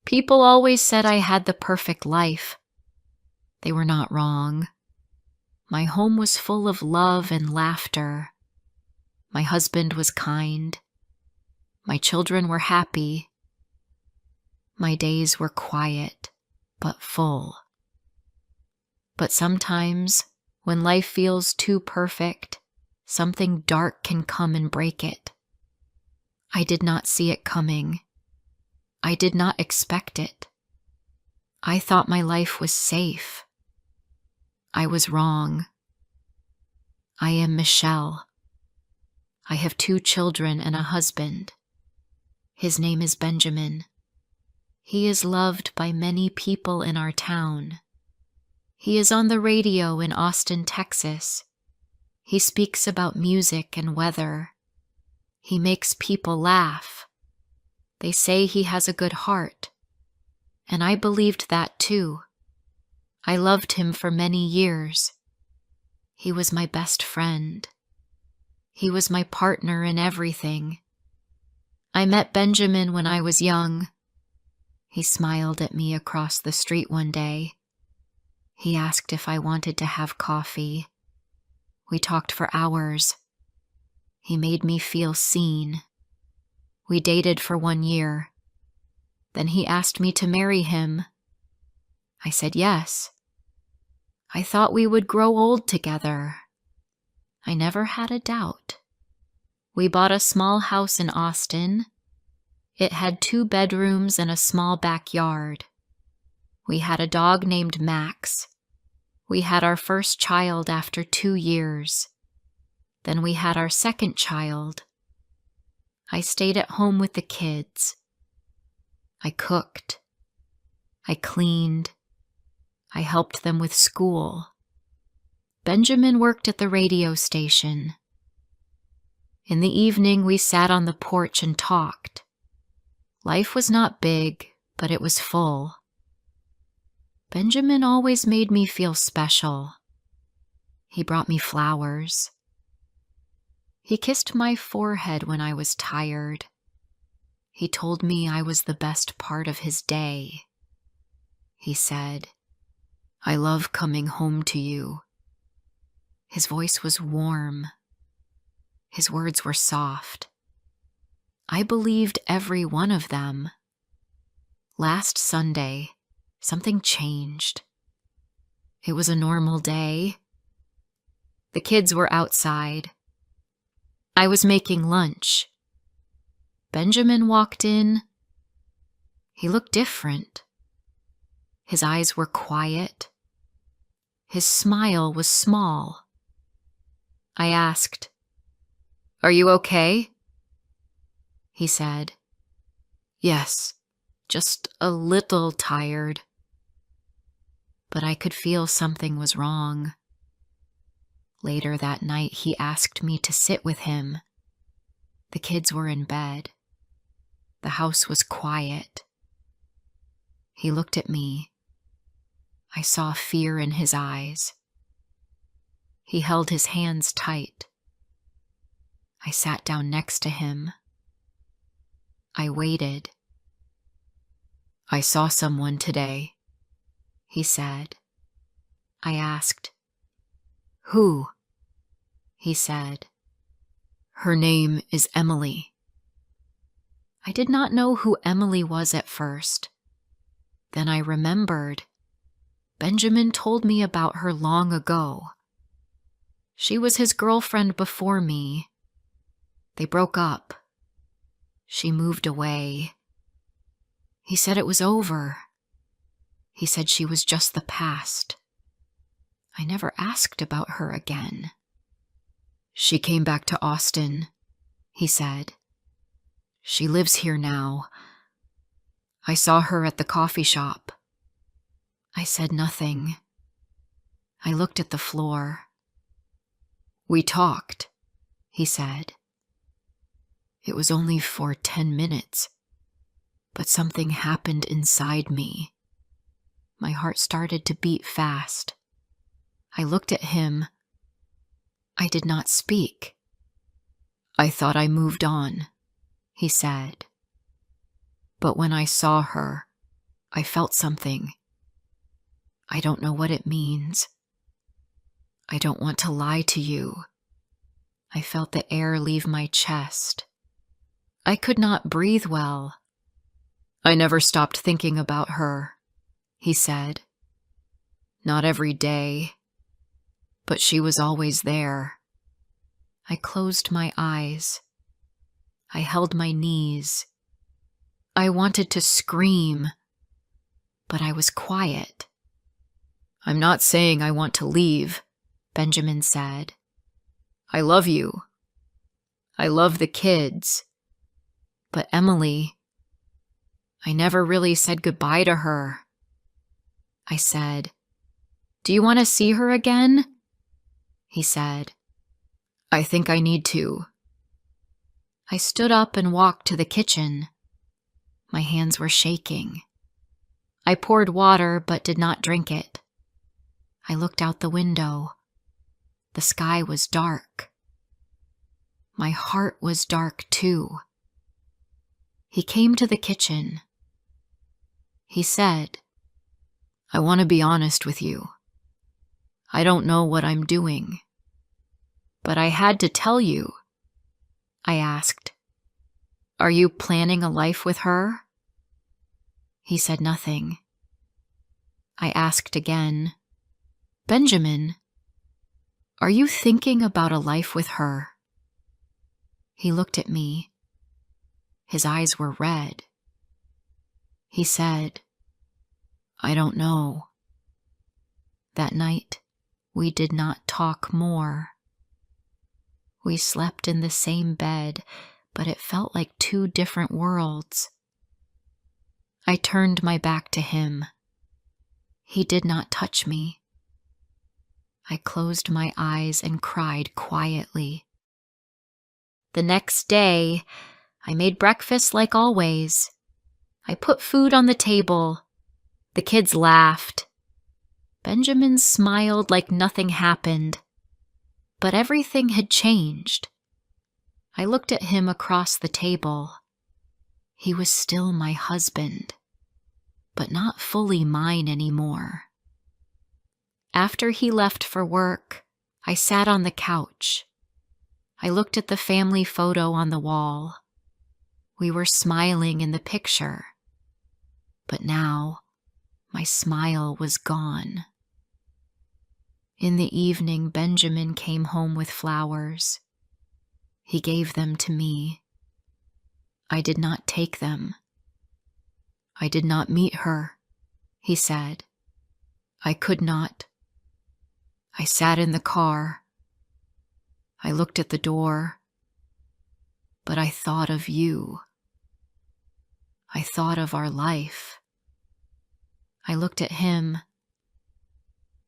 People always said I had the perfect life. They were not wrong. My home was full of love and laughter. My husband was kind. My children were happy. My days were quiet, but full. But sometimes, when life feels too perfect, something dark can come and break it. I did not see it coming. I did not expect it. I thought my life was safe. I was wrong. I am Michelle. I have 2 children and a husband. His name is Benjamin. He is loved by many people in our town. He is on the radio in Austin, Texas. He speaks about music and weather. He makes people laugh. They say he has a good heart. And I believed that too. I loved him for many years. He was my best friend. He was my partner in everything. I met Benjamin when I was young. He smiled at me across the street one day. He asked if I wanted to have coffee. We talked for hours. He made me feel seen. We dated for 1 year. Then he asked me to marry him. I said yes. I thought we would grow old together. I never had a doubt. We bought a small house in Austin. It had 2 bedrooms and a small backyard. We had a dog named Max. We had our first child after 2 years. Then we had our second child. I stayed at home with the kids. I cooked. I cleaned. I helped them with school. Benjamin worked at the radio station. In the evening, we sat on the porch and talked. Life was not big, but it was full. Benjamin always made me feel special. He brought me flowers. He kissed my forehead when I was tired. He told me I was the best part of his day. He said, "I love coming home to you." His voice was warm. His words were soft. I believed every one of them. Last Sunday, something changed. It was a normal day. The kids were outside. I was making lunch. Benjamin walked in. He looked different. His eyes were quiet. His smile was small. I asked, "Are you okay?" He said, "Yes, just a little tired." But I could feel something was wrong. Later that night, he asked me to sit with him. The kids were in bed. The house was quiet. He looked at me. I saw fear in his eyes. He held his hands tight. I sat down next to him. I waited. "I saw someone today," he said. I asked, "Who?" He said, "Her name is Emily." I did not know who Emily was at first. Then I remembered. Benjamin told me about her long ago. She was his girlfriend before me. They broke up. She moved away. He said it was over. He said she was just the past. I never asked about her again. "She came back to Austin," he said. "She lives here now. I saw her at the coffee shop." I said nothing. I looked at the floor. "We talked," he said. "It was only for 10 minutes, but something happened inside me. My heart started to beat fast. I looked at him. I did not speak. I thought I moved on," he said. "But when I saw her, I felt something. I don't know what it means. I don't want to lie to you. I felt the air leave my chest. I could not breathe well. I never stopped thinking about her, he said. Not every day, but she was always there. I closed my eyes. I held my knees. I wanted to scream, but I was quiet. I'm not saying I want to leave, Benjamin said. I love you. I love the kids. But Emily, I never really said goodbye to her. I said, Do you want to see her again? He said, I think I need to. I stood up and walked to the kitchen. My hands were shaking. I poured water but did not drink it. I looked out the window. The sky was dark. My heart was dark too. He came to the kitchen. He said, I want to be honest with you. I don't know what I'm doing. But I had to tell you. I asked, Are you planning a life with her? He said nothing. I asked again, Benjamin, are you thinking about a life with her? He looked at me. His eyes were red. He said, I don't know. That night, we did not talk more. We slept in the same bed, but it felt like two different worlds. I turned my back to him. He did not touch me. I closed my eyes and cried quietly. The next day, I made breakfast like always. I put food on the table. The kids laughed. Benjamin smiled like nothing happened. But everything had changed. I looked at him across the table. He was still my husband, but not fully mine anymore. After he left for work, I sat on the couch. I looked at the family photo on the wall. We were smiling in the picture, but now my smile was gone. In the evening, Benjamin came home with flowers. He gave them to me. I did not take them. I did not meet her, he said. I could not. I sat in the car. I looked at the door, but I thought of you. I thought of our life. I looked at him,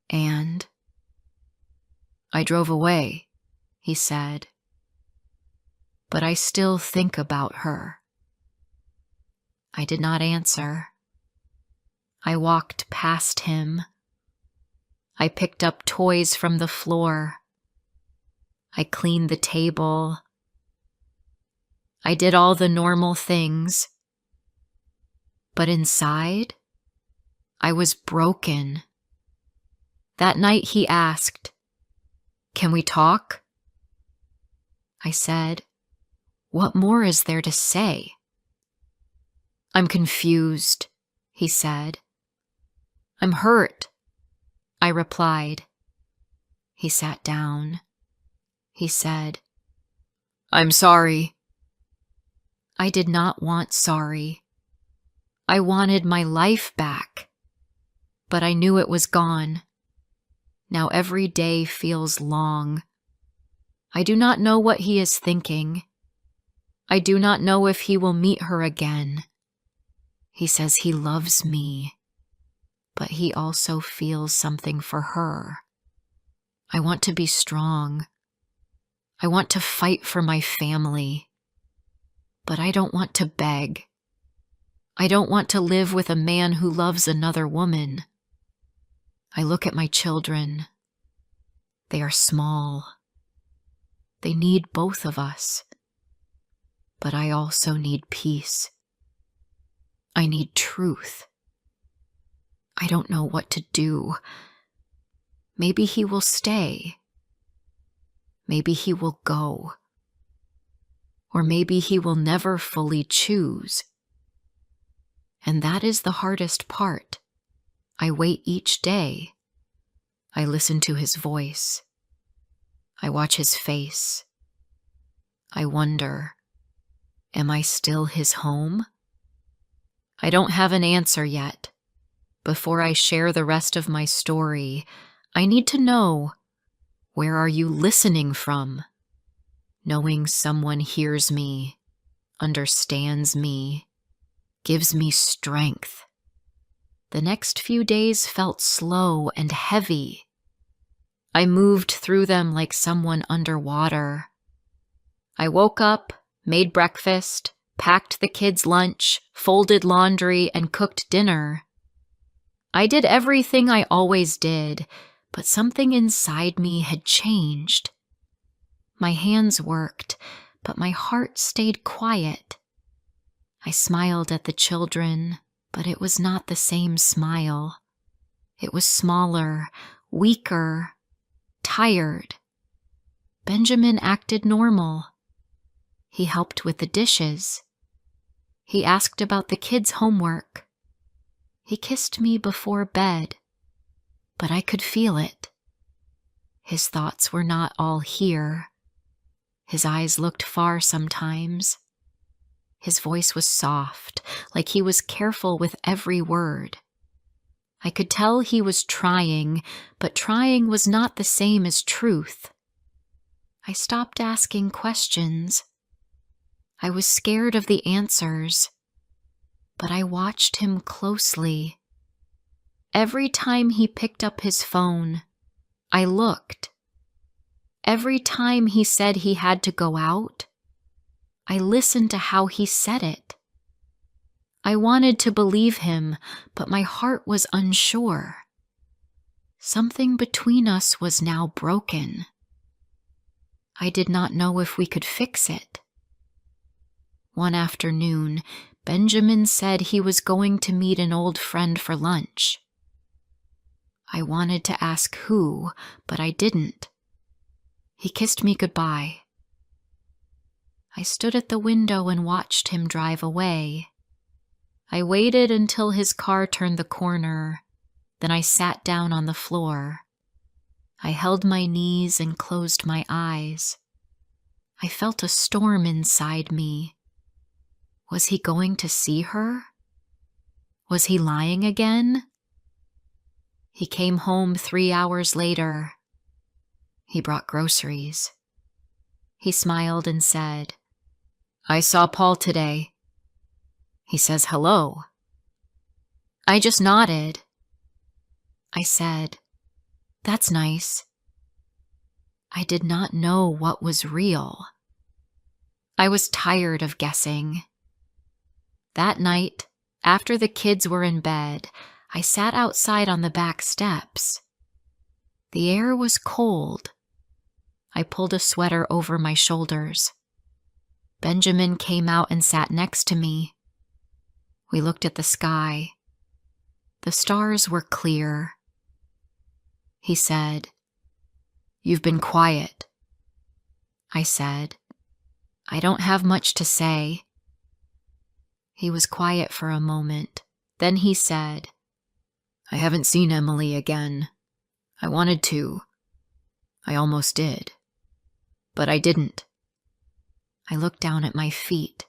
and I drove away, he said. But I still think about her. I did not answer. I walked past him. I picked up toys from the floor. I cleaned the table. I did all the normal things. But inside, I was broken. That night he asked, Can we talk? I said, What more is there to say? I'm confused, he said. I'm hurt, I replied. He sat down. He said, I'm sorry. I did not want sorry. I wanted my life back, but I knew it was gone. Now every day feels long. I do not know what he is thinking. I do not know if he will meet her again. He says he loves me, but he also feels something for her. I want to be strong. I want to fight for my family, but I don't want to beg. I don't want to live with a man who loves another woman. I look at my children. They are small. They need both of us. But I also need peace. I need truth. I don't know what to do. Maybe he will stay. Maybe he will go. Or maybe he will never fully choose. And that is the hardest part. I wait each day. I listen to his voice. I watch his face. I wonder, am I still his home? I don't have an answer yet. Before I share the rest of my story, I need to know, where are you listening from? Knowing someone hears me, understands me, gives me strength. The next few days felt slow and heavy. I moved through them like someone underwater. I woke up, made breakfast, packed the kids' lunch, folded laundry, and cooked dinner. I did everything I always did, but something inside me had changed. My hands worked, but my heart stayed quiet. I smiled at the children, but it was not the same smile. It was smaller, weaker, tired. Benjamin acted normal. He helped with the dishes. He asked about the kids' homework. He kissed me before bed, but I could feel it. His thoughts were not all here. His eyes looked far sometimes. His voice was soft, like he was careful with every word. I could tell he was trying, but trying was not the same as truth. I stopped asking questions. I was scared of the answers, but I watched him closely. Every time he picked up his phone, I looked. Every time he said he had to go out, I listened to how he said it. I wanted to believe him, but my heart was unsure. Something between us was now broken. I did not know if we could fix it. One afternoon, Benjamin said he was going to meet an old friend for lunch. I wanted to ask who, but I didn't. He kissed me goodbye. I stood at the window and watched him drive away. I waited until his car turned the corner. Then I sat down on the floor. I held my knees and closed my eyes. I felt a storm inside me. Was he going to see her? Was he lying again? He came home 3 hours later. He brought groceries. He smiled and said, "I saw Paul today. He says hello." I just nodded. I said, "That's nice." I did not know what was real. I was tired of guessing. That night, after the kids were in bed, I sat outside on the back steps. The air was cold. I pulled a sweater over my shoulders. Benjamin came out and sat next to me. We looked at the sky. The stars were clear. He said, "You've been quiet." I said, "I don't have much to say." He was quiet for a moment. Then he said, "I haven't seen Emily again. I wanted to. I almost did. But I didn't." I looked down at my feet.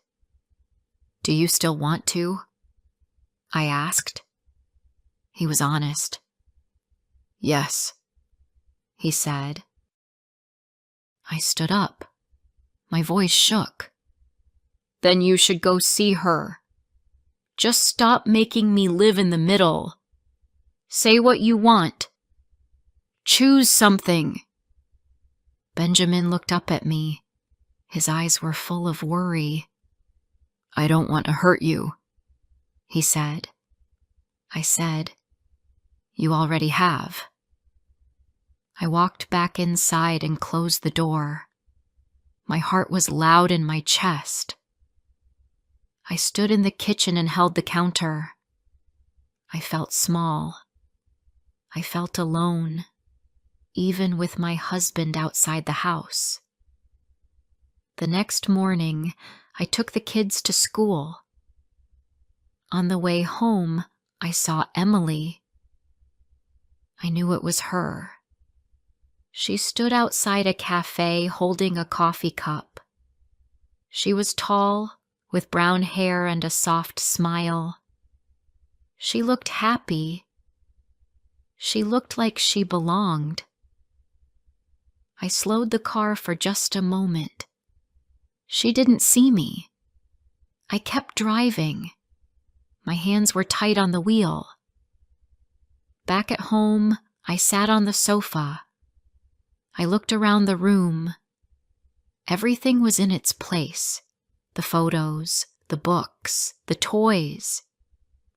"Do you still want to?" I asked. He was honest. "Yes," he said. I stood up. My voice shook. "Then you should go see her. Just stop making me live in the middle. Say what you want. Choose something." Benjamin looked up at me. His eyes were full of worry. "I don't want to hurt you," he said. I said, "You already have." I walked back inside and closed the door. My heart was loud in my chest. I stood in the kitchen and held the counter. I felt small. I felt alone, even with my husband outside the house. The next morning, I took the kids to school. On the way home, I saw Emily. I knew it was her. She stood outside a cafe holding a coffee cup. She was tall, with brown hair and a soft smile. She looked happy. She looked like she belonged. I slowed the car for just a moment. She didn't see me. I kept driving. My hands were tight on the wheel. Back at home, I sat on the sofa. I looked around the room. Everything was in its place. The photos, the books, the toys.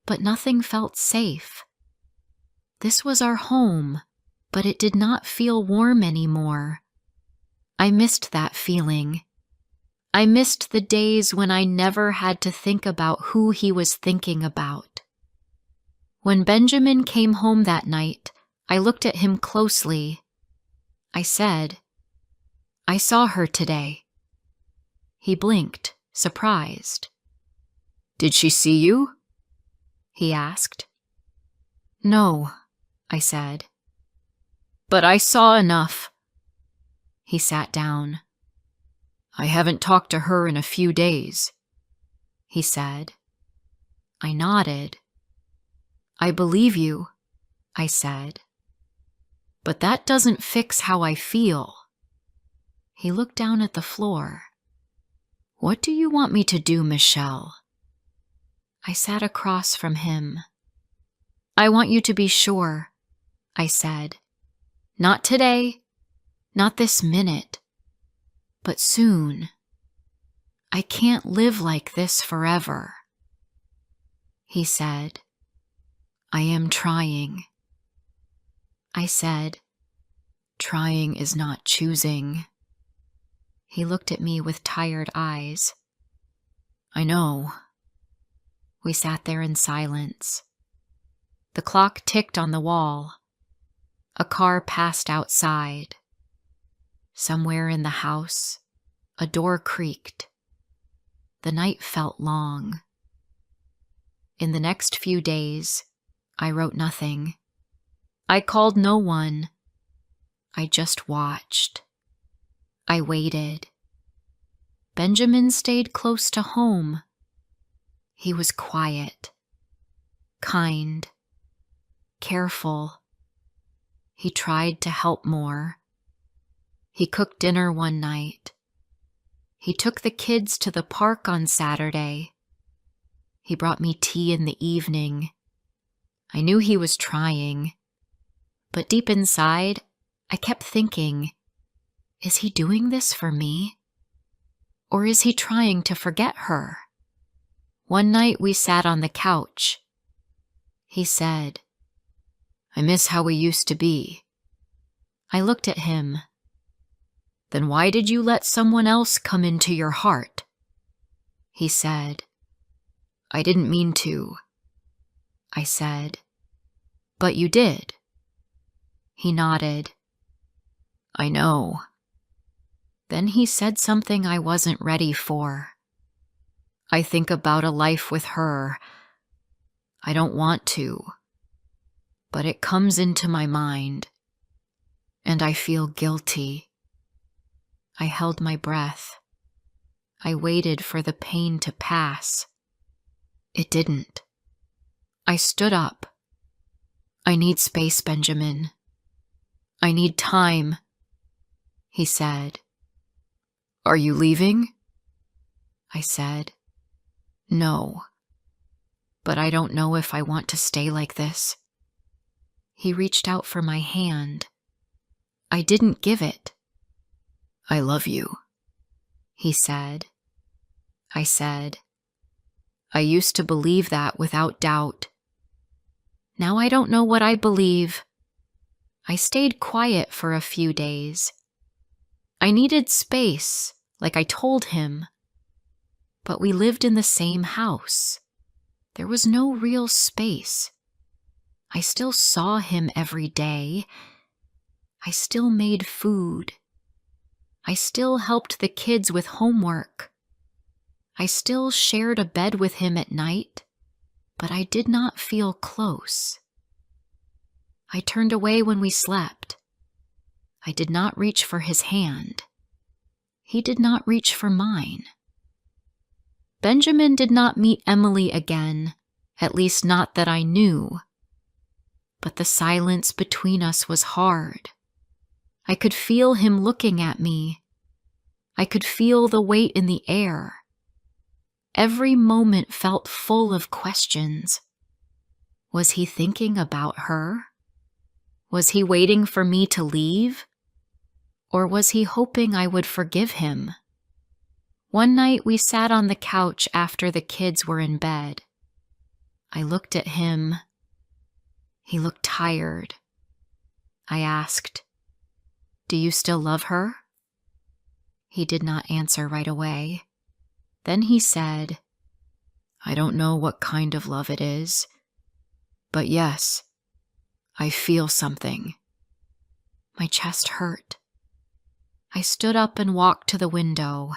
But nothing felt safe. This was our home, but it did not feel warm anymore. I missed that feeling. I missed the days when I never had to think about who he was thinking about. When Benjamin came home that night, I looked at him closely. I said, "I saw her today." He blinked, surprised. "Did she see you?" he asked. "No," I said. "But I saw enough." He sat down. "I haven't talked to her in a few days," he said. I nodded. "I believe you," I said. "But that doesn't fix how I feel." He looked down at the floor. "What do you want me to do, Michelle?" I sat across from him. "I want you to be sure," I said. "Not today, not this minute, but soon. I can't live like this forever." He said, "I am trying." I said, "Trying is not choosing." He looked at me with tired eyes. "I know." We sat there in silence. The clock ticked on the wall. A car passed outside. Somewhere in the house, a door creaked. The night felt long. In the next few days, I wrote nothing. I called no one. I just watched. I waited. Benjamin stayed close to home. He was quiet, kind, careful. He tried to help more. He cooked dinner one night. He took the kids to the park on Saturday. He brought me tea in the evening. I knew he was trying, but deep inside, I kept thinking, is he doing this for me? Or is he trying to forget her? One night we sat on the couch. He said, "I miss how we used to be." I looked at him. "Then why did you let someone else come into your heart?" He said, "I didn't mean to." I said, "But you did." He nodded. "I know." Then he said something I wasn't ready for. "I think about a life with her. I don't want to, but it comes into my mind, and I feel guilty." I held my breath. I waited for the pain to pass. It didn't. I stood up. "I need space, Benjamin. I need time," he said. "Are you leaving?" I said, "No, but I don't know if I want to stay like this." He reached out for my hand. I didn't give it. "I love you," he said. I said, "I used to believe that without doubt. Now I don't know what I believe." I stayed quiet for a few days. I needed space, like I told him. But we lived in the same house. There was no real space. I still saw him every day. I still made food. I still helped the kids with homework. I still shared a bed with him at night, but I did not feel close. I turned away when we slept. I did not reach for his hand. He did not reach for mine. Benjamin did not meet Emily again, at least not that I knew. But the silence between us was hard. I could feel him looking at me. I could feel the weight in the air. Every moment felt full of questions. Was he thinking about her? Was he waiting for me to leave? Or was he hoping I would forgive him? One night we sat on the couch after the kids were in bed. I looked at him. He looked tired. I asked, "Do you still love her?" He did not answer right away. Then he said, "I don't know what kind of love it is, but yes, I feel something." My chest hurt. I stood up and walked to the window.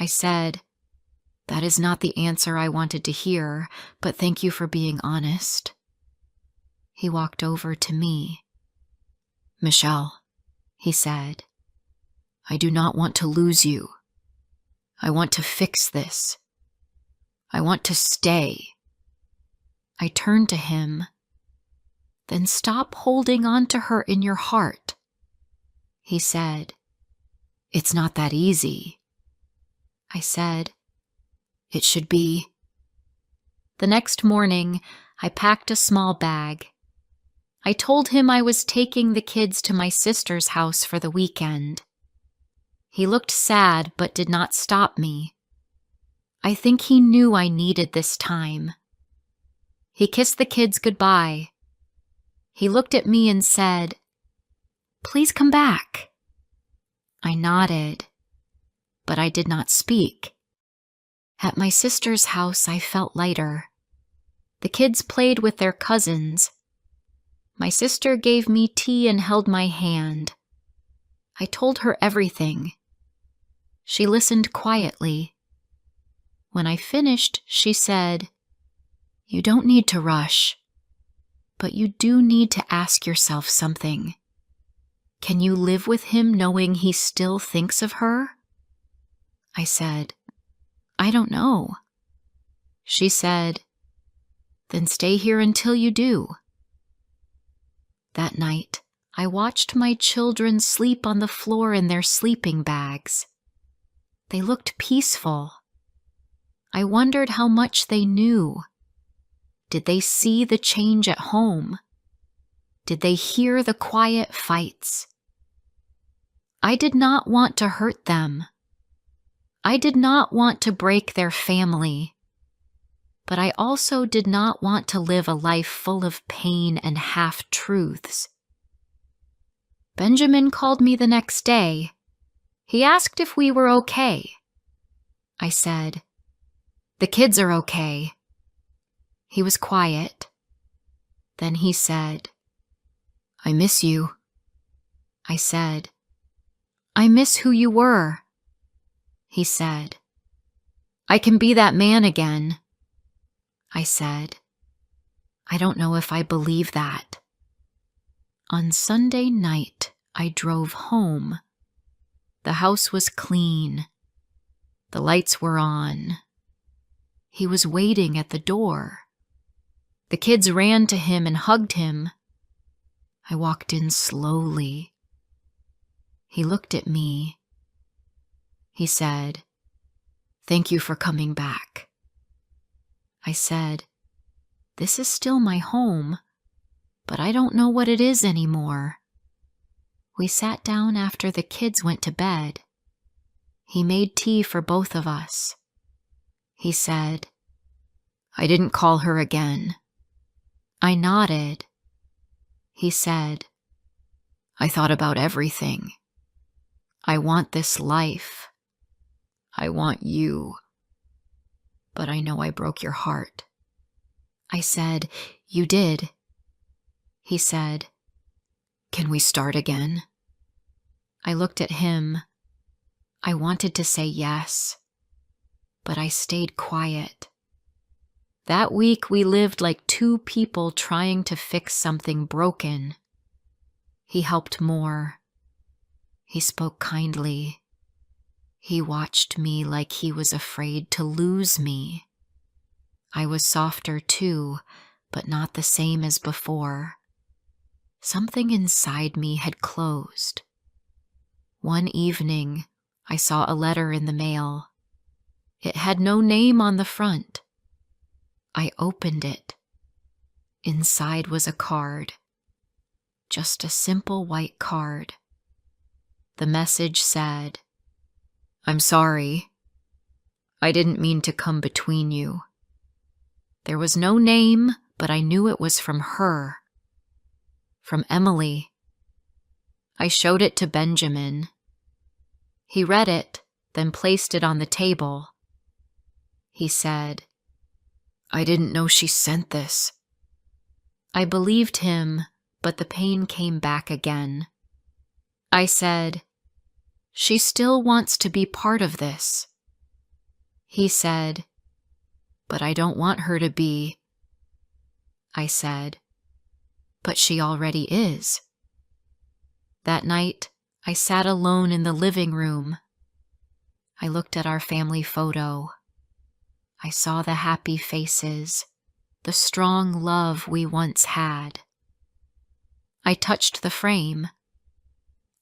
I said, "That is not the answer I wanted to hear, but thank you for being honest." He walked over to me. "Michelle," he said, "I do not want to lose you. I want to fix this. I want to stay." I turned to him. "Then stop holding on to her in your heart." He said, "It's not that easy." I said, "It should be." The next morning, I packed a small bag. I told him I was taking the kids to my sister's house for the weekend. He looked sad but did not stop me. I think he knew I needed this time. He kissed the kids goodbye. He looked at me and said, "Please come back." I nodded, but I did not speak. At my sister's house, I felt lighter. The kids played with their cousins. My sister gave me tea and held my hand. I told her everything. She listened quietly. When I finished, she said, "You don't need to rush, but you do need to ask yourself something. Can you live with him knowing he still thinks of her?" I said, "I don't know." She said, "Then stay here until you do." That night, I watched my children sleep on the floor in their sleeping bags. They looked peaceful. I wondered how much they knew. Did they see the change at home? Did they hear the quiet fights? I did not want to hurt them. I did not want to break their family. But I also did not want to live a life full of pain and half-truths. Benjamin called me the next day. He asked if we were okay. I said, "The kids are okay." He was quiet. Then he said, "I miss you." I said, "I miss who you were." He said, "I can be that man again." I said, "I don't know if I believe that." On Sunday night, I drove home. The house was clean. The lights were on. He was waiting at the door. The kids ran to him and hugged him. I walked in slowly. He looked at me. He said, "Thank you for coming back." I said, "This is still my home, but I don't know what it is anymore." We sat down after the kids went to bed. He made tea for both of us. He said, "I didn't call her again." I nodded. He said, "I thought about everything. I want this life. I want you. But I know I broke your heart." I said, "You did. He said, "Can we start again?" I looked at him. I wanted to say yes, but I stayed quiet. That week we lived like two people trying to fix something broken. He helped more. He spoke kindly. He watched me like he was afraid to lose me. I was softer too, but not the same as before. Something inside me had closed. One evening, I saw a letter in the mail. It had no name on the front. I opened it. Inside was a card. Just a simple white card. The message said, "I'm sorry. I didn't mean to come between you." There was no name, but I knew it was from her. From Emily. I showed it to Benjamin. He read it, then placed it on the table. He said, "I didn't know she sent this." I believed him, but the pain came back again. I said, "She still wants to be part of this." He said, "But I don't want her to be." I said, "But she already is." That night, I sat alone in the living room. I looked at our family photo. I saw the happy faces, the strong love we once had. I touched the frame.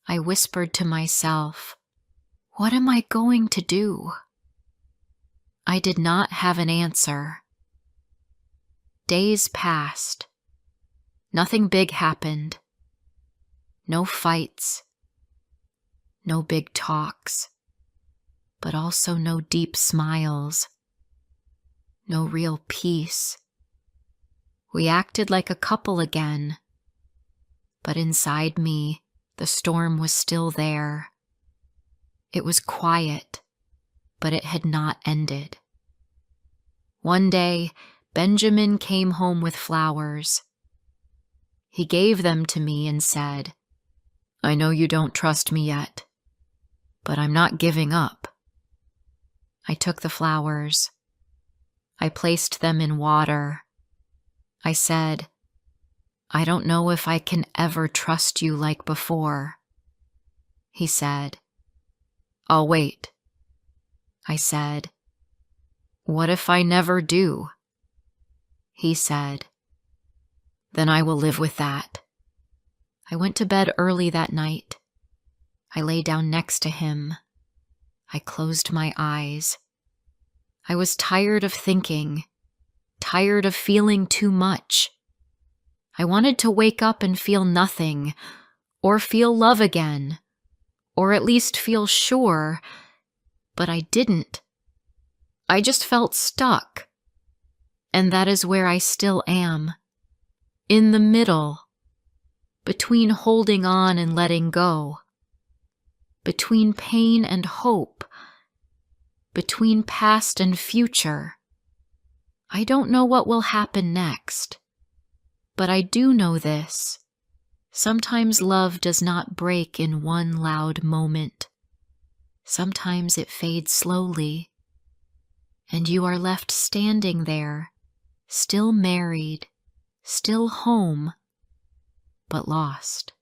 I whispered to myself, "What am I going to do?" I did not have an answer. Days passed. Nothing big happened. No fights. No big talks. But also no deep smiles. No real peace. We acted like a couple again. But inside me, the storm was still there. It was quiet, but it had not ended. One day, Benjamin came home with flowers. He gave them to me and said, "I know you don't trust me yet, but I'm not giving up." I took the flowers. I placed them in water. I said, "I don't know if I can ever trust you like before." He said, "I'll wait." I said, "What if I never do?" He said, "Then I will live with that." I went to bed early that night. I lay down next to him. I closed my eyes. I was tired of thinking, tired of feeling too much. I wanted to wake up and feel nothing, or feel love again, or at least feel sure, but I didn't. I just felt stuck. And that is where I still am. In the middle. Between holding on and letting go. Between pain and hope. Between past and future. I don't know what will happen next. But I do know this. Sometimes love does not break in one loud moment. Sometimes it fades slowly. And you are left standing there, still married, still home, but lost.